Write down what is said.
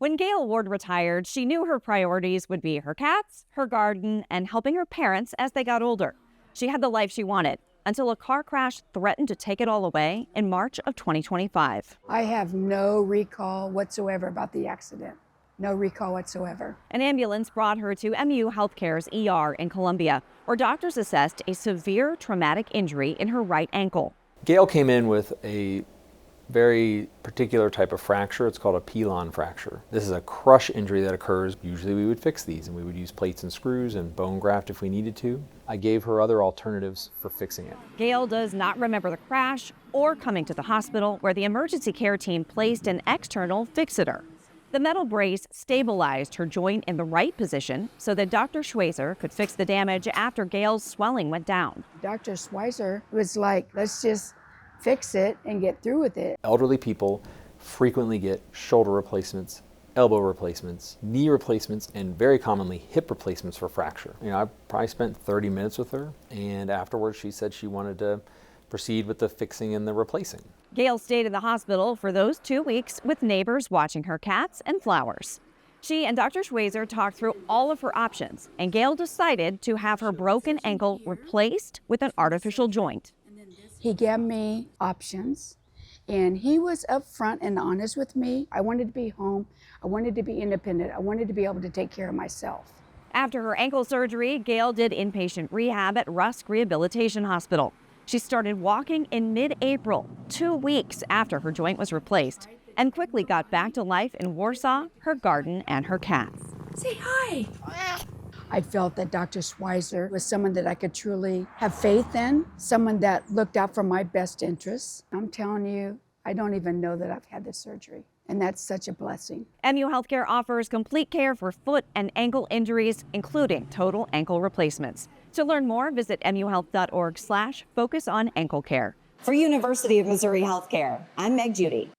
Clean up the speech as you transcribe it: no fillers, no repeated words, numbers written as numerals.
When Gail Ward retired, she knew her priorities would be her cats, her garden, and helping her parents as they got older. She had the life she wanted until a car crash threatened to take it all away in March of 2025. I have no recall whatsoever about the accident. No recall whatsoever. An ambulance brought her to MU Healthcare's ER in Columbia, where doctors assessed a severe traumatic injury in her right ankle. Gail came in with a very particular type of fracture. It's called a pilon fracture. This is a crush injury that occurs. Usually we would fix these and we would use plates and screws and bone graft if we needed to. I gave her other alternatives for fixing it. Gail does not remember the crash or coming to the hospital where the emergency care team placed an external fixator. The metal brace stabilized her joint in the right position so that Dr. Schweizer could fix the damage after Gail's swelling went down. Dr. Schweizer was like, let's just fix it and get through with it. Elderly people frequently get shoulder replacements, elbow replacements, knee replacements, and very commonly hip replacements for fracture. I probably spent 30 minutes with her, and afterwards she said she wanted to proceed with the fixing and the replacing. Gail stayed in the hospital for those 2 weeks with neighbors watching her cats and flowers. She and Dr. Schweizer talked through all of her options, and Gail decided to have her broken ankle replaced with an artificial joint. He gave me options, and he was upfront and honest with me. I wanted to be home. I wanted to be independent. I wanted to be able to take care of myself. After her ankle surgery, Gail did inpatient rehab at Rusk Rehabilitation Hospital. She started walking in mid-April, 2 weeks after her joint was replaced, and quickly got back to life in Warsaw, her garden, and her cats. Say hi. I felt that Dr. Schweizer was someone that I could truly have faith in, someone that looked out for my best interests. I'm telling you, I don't even know that I've had this surgery, and that's such a blessing. MU Healthcare offers complete care for foot and ankle injuries, including total ankle replacements. To learn more, visit muhealth.org/focus on ankle care. For University of Missouri Healthcare, I'm Meg Judy.